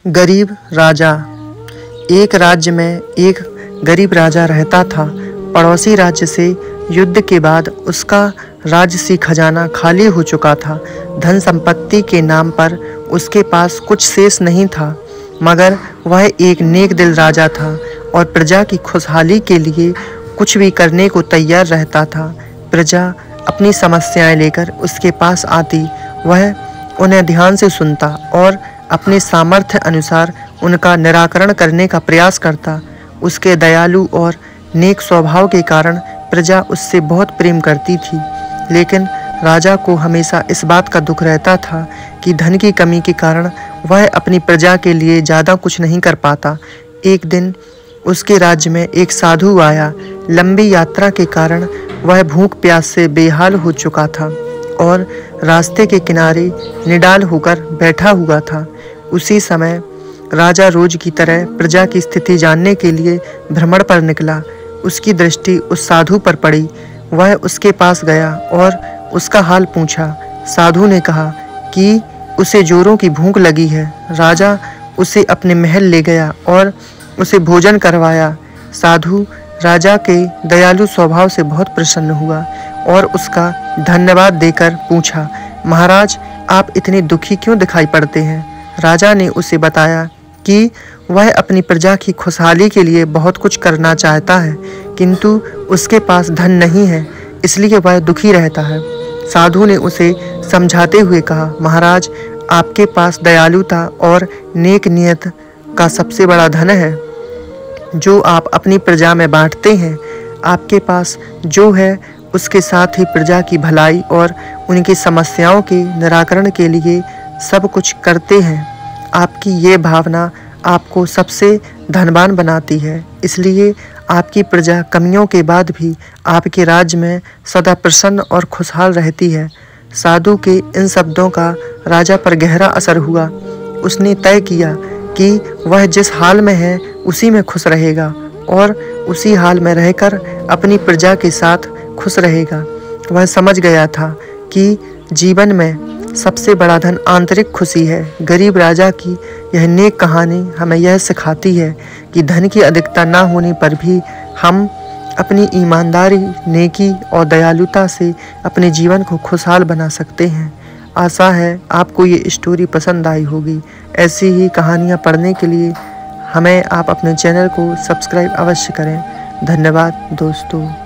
गरीब राजा। एक राज्य में एक गरीब राजा रहता था। पड़ोसी राज्य से युद्ध के बाद उसका राजसी खजाना खाली हो चुका था। धन संपत्ति के नाम पर उसके पास कुछ शेष नहीं था, मगर वह एक नेक दिल राजा था और प्रजा की खुशहाली के लिए कुछ भी करने को तैयार रहता था। प्रजा अपनी समस्याएं लेकर उसके पास आती, वह उन्हें ध्यान से सुनता और अपने सामर्थ्य अनुसार उनका निराकरण करने का प्रयास करता। उसके दयालु और नेक स्वभाव के कारण प्रजा उससे बहुत प्रेम करती थी, लेकिन राजा को हमेशा इस बात का दुख रहता था कि धन की कमी के कारण वह अपनी प्रजा के लिए ज़्यादा कुछ नहीं कर पाता। एक दिन उसके राज्य में एक साधु आया। लंबी यात्रा के कारण वह भूख प्यास से बेहाल हो चुका था और रास्ते के किनारे निडाल होकर बैठा हुआ था। उसी समय राजा रोज की तरह प्रजा की स्थिति जानने के लिए भ्रमण पर निकला। उसकी दृष्टि उस साधु पर पड़ी। वह उसके पास गया और उसका हाल पूछा। साधु ने कहा कि उसे जोरों की भूख लगी है। राजा उसे अपने महल ले गया और उसे भोजन करवाया। साधु राजा के दयालु स्वभाव से बहुत प्रसन्न हुआ और उसका धन्यवाद देकर पूछा, महाराज, आप इतने दुखी क्यों दिखाई पड़ते हैं? राजा ने उसे बताया कि वह अपनी प्रजा की खुशहाली के लिए बहुत कुछ करना चाहता है, किंतु उसके पास धन नहीं है, इसलिए वह दुखी रहता है। साधु ने उसे समझाते हुए कहा, महाराज, आपके पास दयालुता और नेक नियत का सबसे बड़ा धन है, जो आप अपनी प्रजा में बांटते हैं। आपके पास जो है उसके साथ ही प्रजा की भलाई और उनकी समस्याओं के निराकरण के लिए सब कुछ करते हैं। आपकी ये भावना आपको सबसे धनवान बनाती है, इसलिए आपकी प्रजा कमियों के बाद भी आपके राज्य में सदा प्रसन्न और खुशहाल रहती है। साधु के इन शब्दों का राजा पर गहरा असर हुआ। उसने तय किया कि वह जिस हाल में है उसी में खुश रहेगा और उसी हाल में रहकर अपनी प्रजा के साथ खुश रहेगा। वह समझ गया था कि जीवन में सबसे बड़ा धन आंतरिक खुशी है। गरीब राजा की यह नेक कहानी हमें यह सिखाती है कि धन की अधिकता ना होने पर भी हम अपनी ईमानदारी, नेकी और दयालुता से अपने जीवन को खुशहाल बना सकते हैं। आशा है आपको ये स्टोरी पसंद आई होगी। ऐसी ही कहानियाँ पढ़ने के लिए हमें आप अपने चैनल को सब्सक्राइब अवश्य करें। धन्यवाद दोस्तों।